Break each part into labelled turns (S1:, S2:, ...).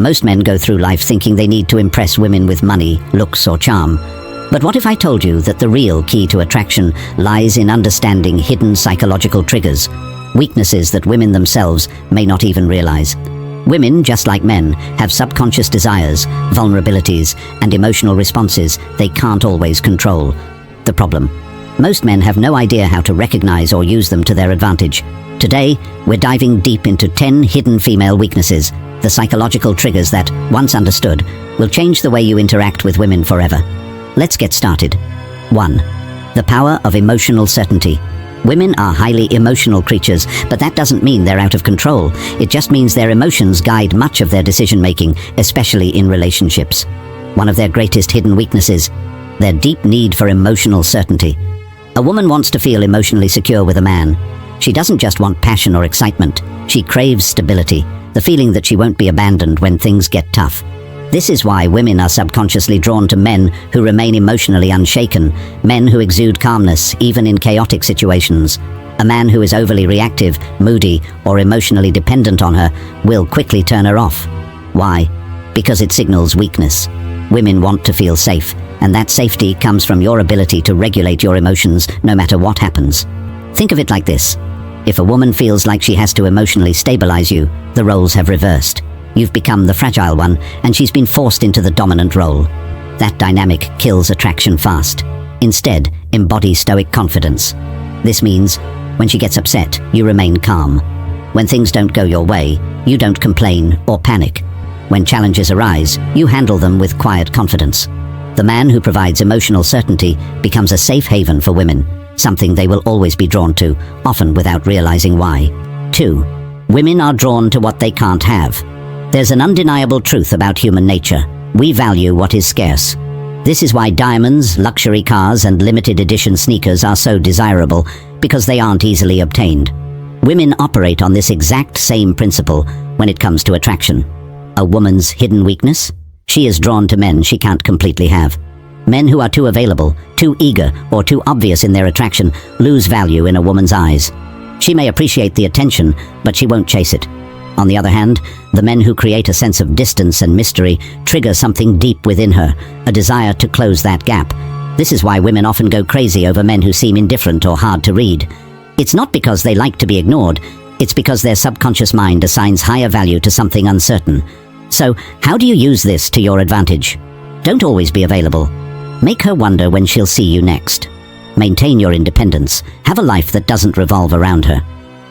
S1: Most men go through life thinking they need to impress women with money, looks, or charm. But what if I told you that the real key to attraction lies in understanding hidden psychological triggers, weaknesses that women themselves may not even realize? Women, just like men, have subconscious desires, vulnerabilities, and emotional responses they can't always control. The problem: most men have no idea how to recognize or use them to their advantage. Today, we're diving deep into 10 hidden female weaknesses, the psychological triggers that, once understood, will change the way you interact with women forever. Let's get started. 1. The power of emotional certainty. Women are highly emotional creatures, but that doesn't mean they're out of control. It just means their emotions guide much of their decision-making, especially in relationships. One of their greatest hidden weaknesses: their deep need for emotional certainty. A woman wants to feel emotionally secure with a man. She doesn't just want passion or excitement. She craves stability, the feeling that she won't be abandoned when things get tough. This is why women are subconsciously drawn to men who remain emotionally unshaken, men who exude calmness even in chaotic situations. A man who is overly reactive, moody, or emotionally dependent on her will quickly turn her off. Why? Because it signals weakness. Women want to feel safe, and that safety comes from your ability to regulate your emotions no matter what happens. Think of it like this. If a woman feels like she has to emotionally stabilize you, the roles have reversed. You've become the fragile one, and she's been forced into the dominant role. That dynamic kills attraction fast. Instead, embody stoic confidence. This means, when she gets upset, you remain calm. When things don't go your way, you don't complain or panic. When challenges arise, you handle them with quiet confidence. The man who provides emotional certainty becomes a safe haven for women, something they will always be drawn to, often without realizing why. 2. Women are drawn to what they can't have. There's an undeniable truth about human nature. We value what is scarce. This is why diamonds, luxury cars, and limited edition sneakers are so desirable, because they aren't easily obtained. Women operate on this exact same principle when it comes to attraction. A woman's hidden weakness? She is drawn to men she can't completely have. Men who are too available, too eager, or too obvious in their attraction lose value in a woman's eyes. She may appreciate the attention, but she won't chase it. On the other hand, the men who create a sense of distance and mystery trigger something deep within her, a desire to close that gap. This is why women often go crazy over men who seem indifferent or hard to read. It's not because they like to be ignored, it's because their subconscious mind assigns higher value to something uncertain. So, how do you use this to your advantage? Don't always be available. Make her wonder when she'll see you next. Maintain your independence. Have a life that doesn't revolve around her.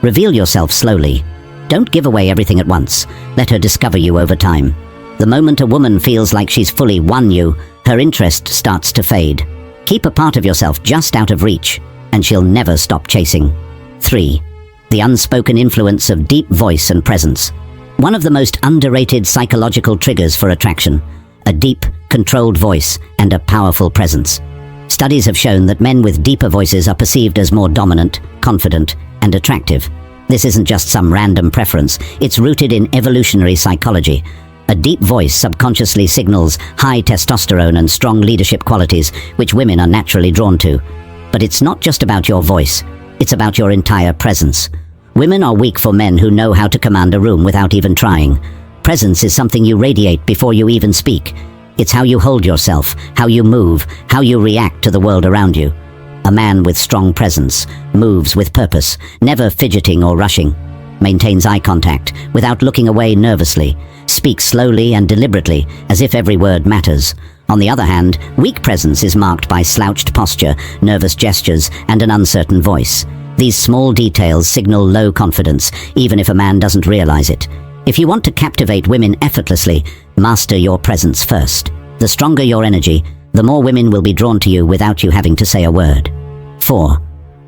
S1: Reveal yourself slowly. Don't give away everything at once. Let her discover you over time. The moment a woman feels like she's fully won you, her interest starts to fade. Keep a part of yourself just out of reach, and she'll never stop chasing. 3. The unspoken influence of deep voice and presence. One of the most underrated psychological triggers for attraction: a deep, controlled voice and a powerful presence. Studies have shown that men with deeper voices are perceived as more dominant, confident, and attractive. This isn't just some random preference, it's rooted in evolutionary psychology. A deep voice subconsciously signals high testosterone and strong leadership qualities, which women are naturally drawn to. But it's not just about your voice, it's about your entire presence. Women are weak for men who know how to command a room without even trying. Presence is something you radiate before you even speak. It's how you hold yourself, how you move, how you react to the world around you. A man with strong presence moves with purpose, never fidgeting or rushing, maintains eye contact without looking away nervously, speaks slowly and deliberately as if every word matters. On the other hand, weak presence is marked by slouched posture, nervous gestures, and an uncertain voice. These small details signal low confidence, even if a man doesn't realize it. If you want to captivate women effortlessly, master your presence first. The stronger your energy, the more women will be drawn to you without you having to say a word. 4.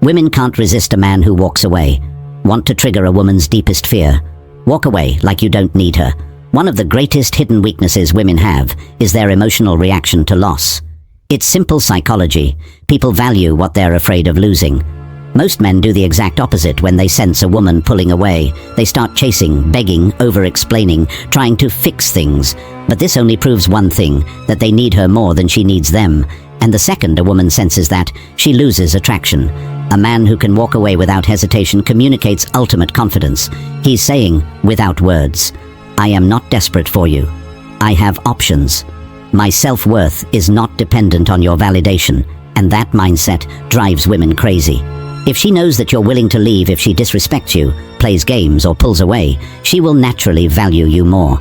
S1: Women can't resist a man who walks away. Want to trigger a woman's deepest fear? Walk away like you don't need her. One of the greatest hidden weaknesses women have is their emotional reaction to loss. It's simple psychology. People value what they're afraid of losing. Most men do the exact opposite when they sense a woman pulling away. They start chasing, begging, over-explaining, trying to fix things. But this only proves one thing, that they need her more than she needs them. And the second a woman senses that, she loses attraction. A man who can walk away without hesitation communicates ultimate confidence. He's saying, without words, I am not desperate for you. I have options. My self-worth is not dependent on your validation, and that mindset drives women crazy. If she knows that you're willing to leave if she disrespects you, plays games, or pulls away, she will naturally value you more.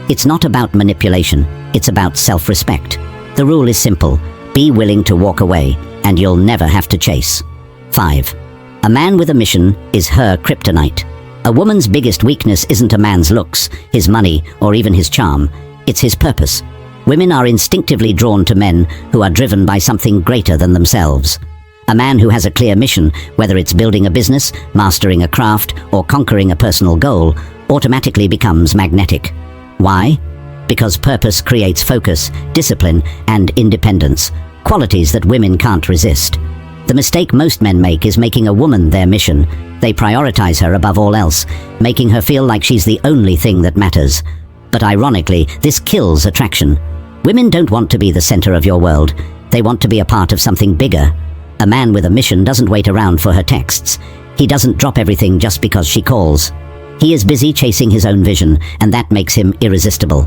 S1: It's not about manipulation, it's about self-respect. The rule is simple: be willing to walk away, and you'll never have to chase. 5. A man with a mission is her kryptonite. A woman's biggest weakness isn't a man's looks, his money, or even his charm. It's his purpose. Women are instinctively drawn to men who are driven by something greater than themselves. A man who has a clear mission, whether it's building a business, mastering a craft, or conquering a personal goal, automatically becomes magnetic. Why? Because purpose creates focus, discipline, and independence, qualities that women can't resist. The mistake most men make is making a woman their mission. They prioritize her above all else, making her feel like she's the only thing that matters. But ironically, this kills attraction. Women don't want to be the center of your world. They want to be a part of something bigger. A man with a mission doesn't wait around for her texts. He doesn't drop everything just because she calls. He is busy chasing his own vision, and that makes him irresistible.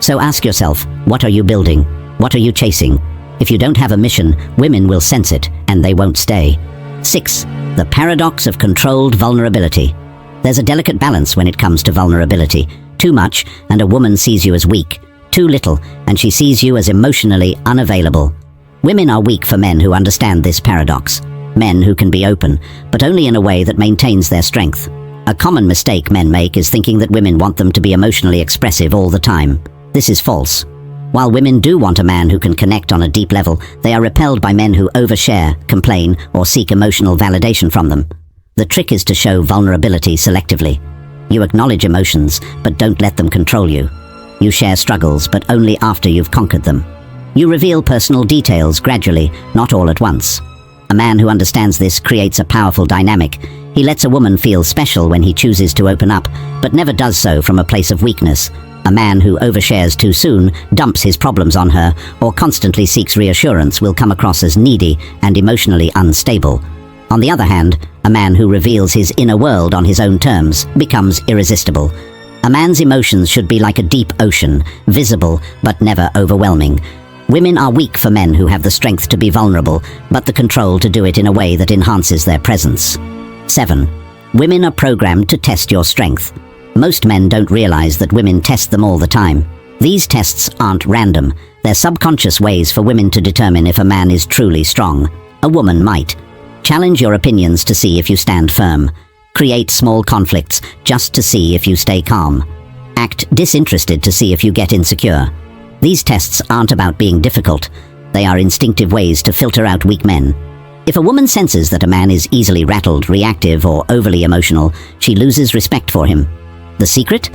S1: So ask yourself, what are you building? What are you chasing? If you don't have a mission, women will sense it, and they won't stay. 6. The paradox of controlled vulnerability. There's a delicate balance when it comes to vulnerability. Too much, and a woman sees you as weak. Too little, and she sees you as emotionally unavailable. Women are weak for men who understand this paradox. Men who can be open, but only in a way that maintains their strength. A common mistake men make is thinking that women want them to be emotionally expressive all the time. This is false. While women do want a man who can connect on a deep level, they are repelled by men who overshare, complain, or seek emotional validation from them. The trick is to show vulnerability selectively. You acknowledge emotions, but don't let them control you. You share struggles, but only after you've conquered them. You reveal personal details gradually, not all at once. A man who understands this creates a powerful dynamic. He lets a woman feel special when he chooses to open up, but never does so from a place of weakness. A man who overshares too soon, dumps his problems on her, or constantly seeks reassurance will come across as needy and emotionally unstable. On the other hand, a man who reveals his inner world on his own terms becomes irresistible. A man's emotions should be like a deep ocean, visible but never overwhelming. Women are weak for men who have the strength to be vulnerable, but the control to do it in a way that enhances their presence. 7. Women are programmed to test your strength. Most men don't realize that women test them all the time. These tests aren't random. They're subconscious ways for women to determine if a man is truly strong. A woman might challenge your opinions to see if you stand firm. Create small conflicts just to see if you stay calm. Act disinterested to see if you get insecure. These tests aren't about being difficult. They are instinctive ways to filter out weak men. If a woman senses that a man is easily rattled, reactive, or overly emotional, she loses respect for him. The secret?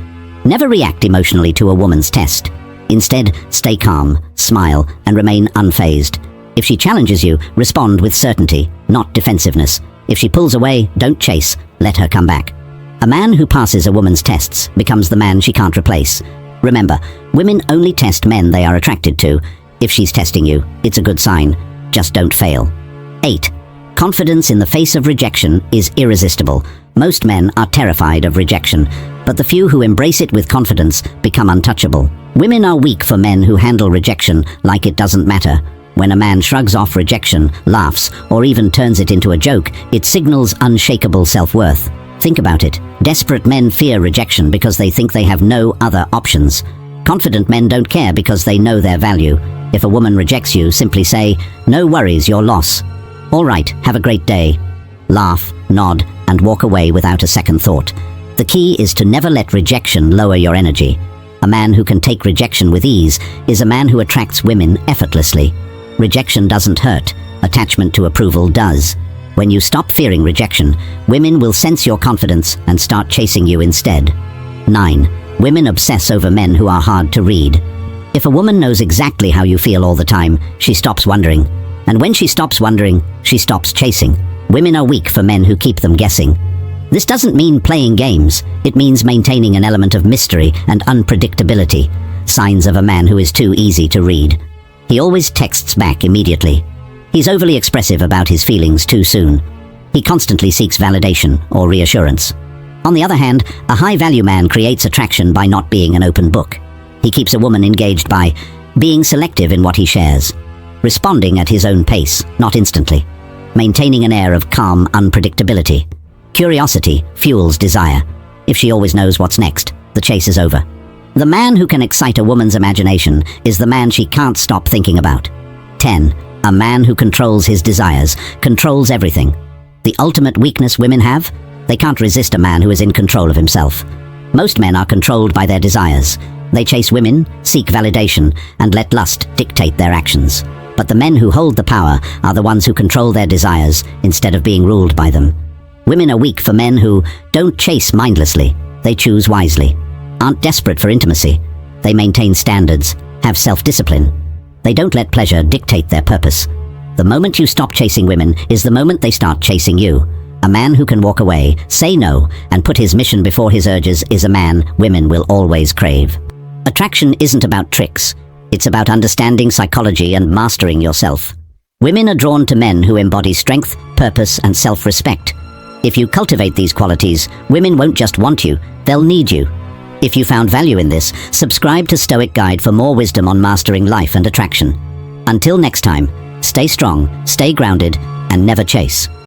S1: Never react emotionally to a woman's test. Instead, stay calm, smile, and remain unfazed. If she challenges you, respond with certainty, not defensiveness. If she pulls away, don't chase, let her come back. A man who passes a woman's tests becomes the man she can't replace. Remember, women only test men they are attracted to. If she's testing you, it's a good sign. Just don't fail. 8. Confidence in the face of rejection is irresistible. Most men are terrified of rejection, but the few who embrace it with confidence become untouchable. Women are weak for men who handle rejection like it doesn't matter. When a man shrugs off rejection, laughs, or even turns it into a joke, it signals unshakable self-worth. Think about it. Desperate men fear rejection because they think they have no other options. Confident men don't care because they know their value. If a woman rejects you, simply say, "No worries, your loss." "All right, have a great day." Laugh, nod, and walk away without a second thought. The key is to never let rejection lower your energy. A man who can take rejection with ease is a man who attracts women effortlessly. Rejection doesn't hurt. Attachment to approval does. When you stop fearing rejection, women will sense your confidence and start chasing you instead. 9. Women obsess over men who are hard to read. If a woman knows exactly how you feel all the time, she stops wondering. And when she stops wondering, she stops chasing. Women are weak for men who keep them guessing. This doesn't mean playing games. It means maintaining an element of mystery and unpredictability. Signs of a man who is too easy to read. He always texts back immediately. He's overly expressive about his feelings too soon. He constantly seeks validation or reassurance. On the other hand, a high-value man creates attraction by not being an open book. He keeps a woman engaged by being selective in what he shares, responding at his own pace, not instantly, maintaining an air of calm unpredictability. Curiosity fuels desire. If she always knows what's next, the chase is over. The man who can excite a woman's imagination is the man she can't stop thinking about. 10. A man who controls his desires, controls everything. The ultimate weakness women have? They can't resist a man who is in control of himself. Most men are controlled by their desires. They chase women, seek validation, and let lust dictate their actions. But the men who hold the power are the ones who control their desires instead of being ruled by them. Women are weak for men who don't chase mindlessly. They choose wisely, aren't desperate for intimacy. They maintain standards, have self-discipline. They don't let pleasure dictate their purpose. The moment you stop chasing women is the moment they start chasing you. A man who can walk away, say no, and put his mission before his urges is a man women will always crave. Attraction isn't about tricks. It's about understanding psychology and mastering yourself. Women are drawn to men who embody strength, purpose, and self-respect. If you cultivate these qualities, women won't just want you, they'll need you. If you found value in this, subscribe to Stoic Guide for more wisdom on mastering life and attraction. Until next time, stay strong, stay grounded, and never chase.